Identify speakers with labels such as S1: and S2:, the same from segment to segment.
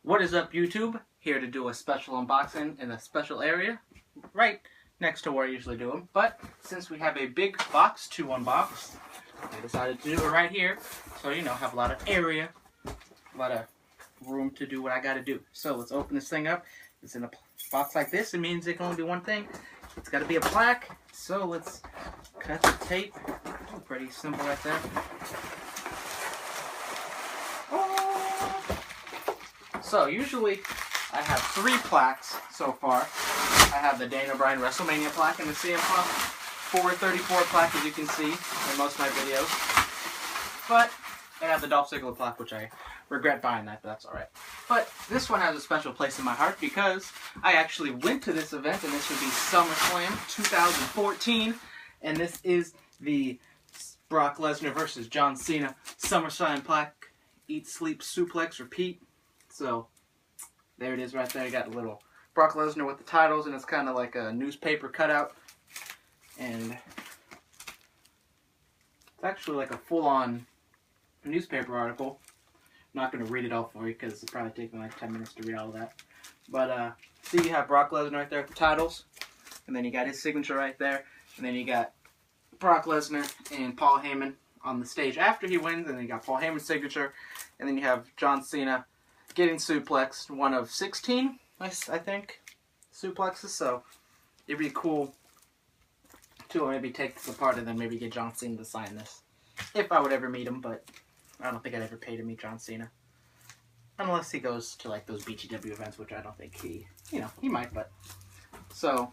S1: What is up, YouTube? Here to do a special unboxing in a special area right next to where I usually do them. But since we have a big box to unbox, I decided to do it right here. So, you know, have a lot of area, a lot of room to do what I gotta do. So let's open this thing up. It's in a box like this. It means it can only be one thing. It's gotta be a plaque. So let's cut the tape. Oh, pretty simple right there. So usually I have 3 plaques so far. I have the Daniel Bryan WrestleMania plaque and the CM Punk 434 plaque, as you can see in most of my videos. But I have the Dolph Ziggler plaque, which I regret buying that, but that's alright. But this one has a special place in my heart because I actually went to this event, and this would be SummerSlam 2014. And this is the Brock Lesnar versus John Cena SummerSlam plaque. Eat, sleep, suplex, repeat. So, there it is right there. You got a little Brock Lesnar with the titles, and it's kind of like a newspaper cutout. And it's actually like a full-on newspaper article. I'm not going to read it all for you because it'll probably take me like 10 minutes to read all of that. But, see, you have Brock Lesnar right there with the titles. And then you got his signature right there. And then you got Brock Lesnar and Paul Heyman on the stage after he wins. And then you got Paul Heyman's signature. And then you have John Cena getting suplexed, one of 16, I think, suplexes. So it'd be cool to maybe take this apart and then maybe get John Cena to sign this. If I would ever meet him, but I don't think I'd ever pay to meet John Cena. Unless he goes to like those BTW events, which I don't think he might, but. So,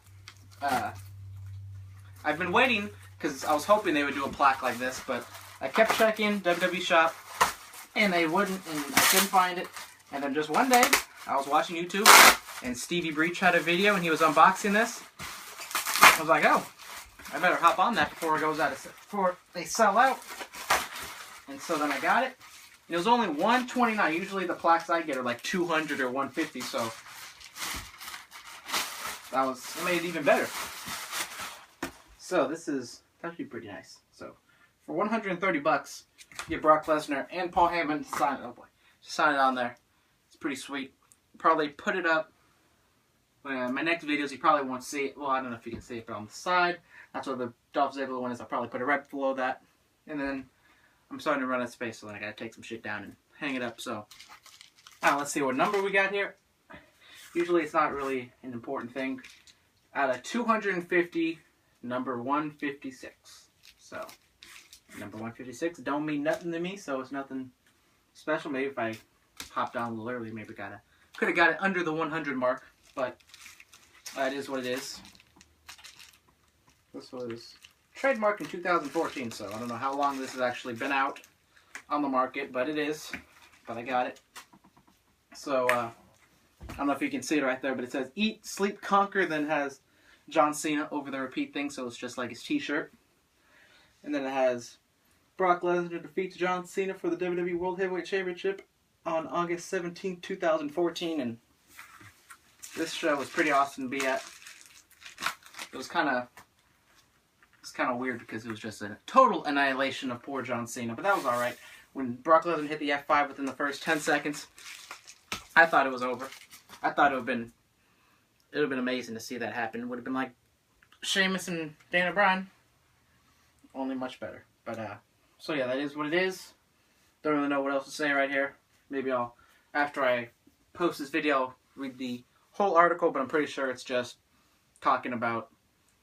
S1: I've been waiting, because I was hoping they would do a plaque like this, but I kept checking WWE Shop, and they wouldn't, and I couldn't find it. And then just one day, I was watching YouTube, and Stevie Breach had a video, and he was unboxing this. I was like, oh, I better hop on that before it goes out, before they sell out. And so then I got it. And it was only $129. Usually the plaques I get are like $200 or $150, so it made it even better. So this is actually pretty nice. So for 130 bucks, you get Brock Lesnar and Paul Heyman to sign it. Oh boy, just sign it on there. It's pretty sweet. Probably put it up. My next videos, you probably won't see it. Well, I don't know if you can see it, but on the side, that's where the Dolph Ziggler one is. I'll probably put it right below that. And then I'm starting to run out of space, so then I gotta take some shit down and hang it up. So now let's see what number we got here. Usually it's not really an important thing. Out of 250, number 156. So number 156 don't mean nothing to me, so it's nothing special. Maybe if I hopped on a little early, maybe could have got it under the 100 mark, but it is what it is. This was trademarked in 2014, so I don't know how long this has actually been out on the market, but it is. But I got it. So, I don't know if you can see it right there, but it says Eat, Sleep, Conquer, then has John Cena over the repeat thing, so it's just like his t-shirt. And then it has Brock Lesnar defeats John Cena for the WWE World Heavyweight Championship on August 17, 2014, and this show was pretty awesome to be at. It was kind of weird because it was just a total annihilation of poor John Cena, but that was alright. When Brock Lesnar hit the F5 within the first 10 seconds, I thought it was over. I thought it would have been amazing to see that happen. It would have been like Sheamus and Daniel Bryan, only much better. But so yeah, that is what it is. Don't really know what else to say right here. Maybe after I post this video, I'll read the whole article, but I'm pretty sure it's just talking about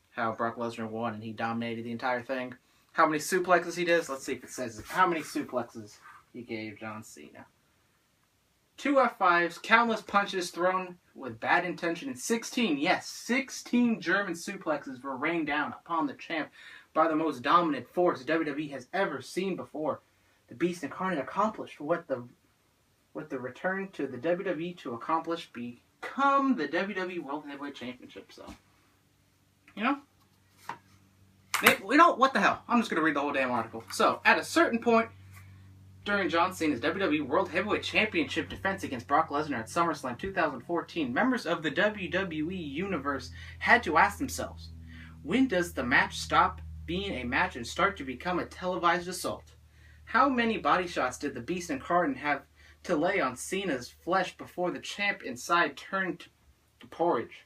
S1: how Brock Lesnar won and he dominated the entire thing. How many suplexes he does? Let's see if it says how many suplexes he gave John Cena. 2 F5s, countless punches thrown with bad intention, and 16 German suplexes were rained down upon the champ by the most dominant force WWE has ever seen before. The Beast Incarnate accomplished what the return to the WWE to accomplish, become the WWE World Heavyweight Championship. So, you know, what the hell? I'm just going to read the whole damn article. So, at a certain point during John Cena's WWE World Heavyweight Championship defense against Brock Lesnar at SummerSlam 2014, members of the WWE Universe had to ask themselves, when does the match stop being a match and start to become a televised assault? How many body shots did the Beast Incarnate have to lay on Cena's flesh before the champ inside turned to porridge?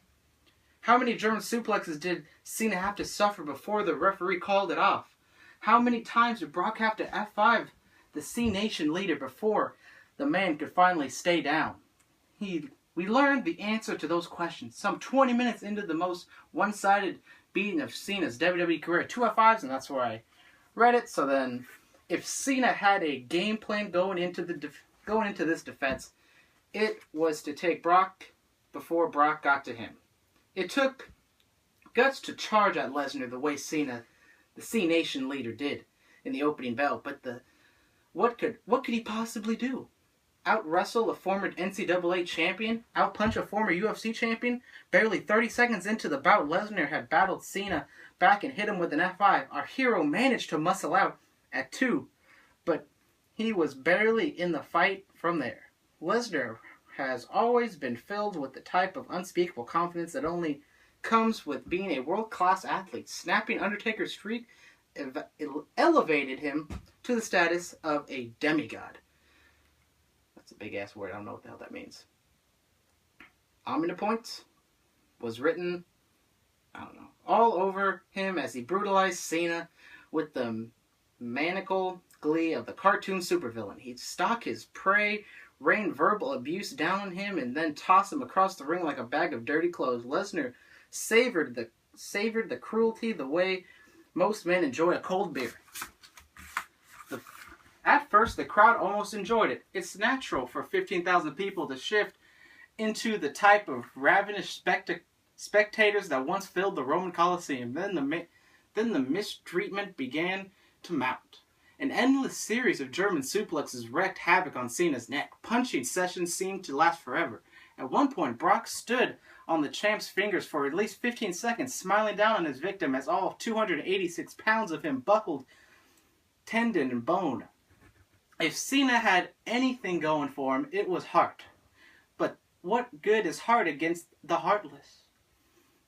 S1: How many German suplexes did Cena have to suffer before the referee called it off? How many times did Brock have to F5 the C Nation leader before the man could finally stay down? We learned the answer to those questions some 20 minutes into the most one-sided beating of Cena's WWE career. 2 F5s, and that's where I read it. So then, if Cena had a game plan going into this defense, it was to take Brock before Brock got to him. It took guts to charge at Lesnar the way Cena, the C Nation leader, did in the opening bell. But what could he possibly do? Out-wrestle a former NCAA champion? Out-punch a former UFC champion? Barely 30 seconds into the bout, Lesnar had battled Cena back and hit him with an F5. Our hero managed to muscle out at 2, but he was barely in the fight from there. Lesnar has always been filled with the type of unspeakable confidence that only comes with being a world-class athlete. Snapping Undertaker's streak elevated him to the status of a demigod. That's a big-ass word. I don't know what the hell that means. Omnipoint was written, I don't know, all over him as he brutalized Cena with the maniacal glee of the cartoon supervillain. He'd stalk his prey, rain verbal abuse down on him, and then toss him across the ring like a bag of dirty clothes. Lesnar savored the cruelty the way most men enjoy a cold beer. At first, the crowd almost enjoyed it. It's natural for 15,000 people to shift into the type of ravenous spectators that once filled the Roman Colosseum. Then the mistreatment began to mount. An endless series of German suplexes wreaked havoc on Cena's neck. Punching sessions seemed to last forever. At one point, Brock stood on the champ's fingers for at least 15 seconds, smiling down on his victim as all 286 pounds of him buckled tendon and bone. If Cena had anything going for him, it was heart. But what good is heart against the heartless?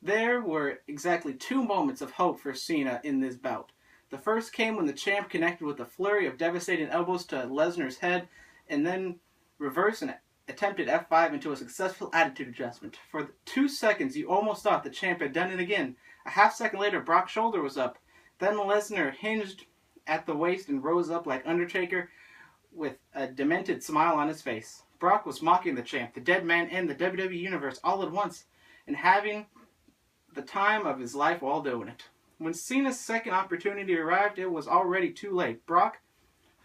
S1: There were exactly 2 moments of hope for Cena in this bout. The first came when the champ connected with a flurry of devastating elbows to Lesnar's head, and then reversed an attempted F5 into a successful attitude adjustment. For 2 seconds, you almost thought the champ had done it again. A half second later, Brock's shoulder was up. Then Lesnar hinged at the waist and rose up like Undertaker, with a demented smile on his face. Brock was mocking the champ, the dead man, and the WWE Universe all at once, and having the time of his life while doing it. When Cena's second opportunity arrived, it was already too late. Brock,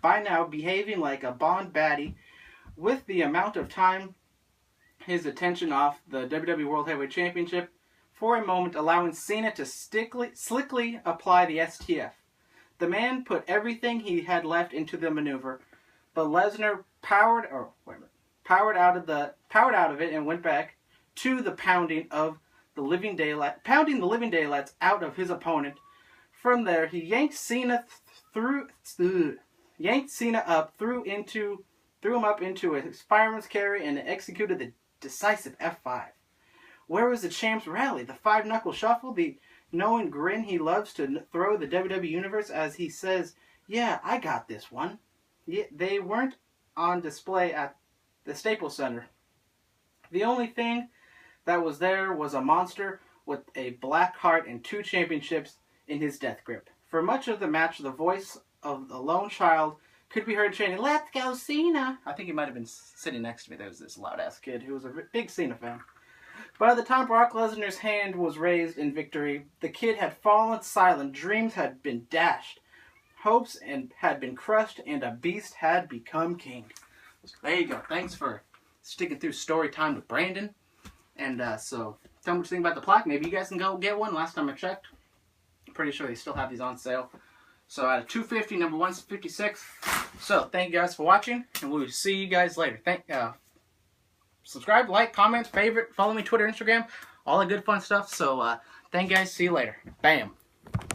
S1: by now behaving like a Bond baddie, with the amount of time his attention off the WWE World Heavyweight Championship, for a moment allowing Cena to slickly apply the STF. The man put everything he had left into the maneuver, but Lesnar powered out of it and went back to the pounding the living daylights out of his opponent. From there, he yanked Cena up, threw him up into a fireman's carry, and executed the decisive F5. Where was the champ's rally? The 5-knuckle shuffle? The knowing grin he loves to throw the WWE Universe as he says, "Yeah, I got this one." They weren't on display at the Staples Center. The only thing that was there was a monster with a black heart and 2 championships in his death grip. For much of the match, the voice of the lone child could be heard chanting, "Let's go, Cena!" I think he might have been sitting next to me. There was this loud-ass kid who was a big Cena fan. By the time Brock Lesnar's hand was raised in victory, the kid had fallen silent. Dreams had been dashed. Hopes had been crushed, and a beast had become king. So there you go. Thanks for sticking through story time with Brandon. And so, tell me what you think about the plaque. Maybe you guys can go get one. Last time I checked, I'm pretty sure they still have these on sale. So out of 250, number 156. So thank you guys for watching, and we will see you guys later. Subscribe, like, comment, favorite, follow me Twitter, Instagram, all the good fun stuff. So thank you guys. See you later. Bam.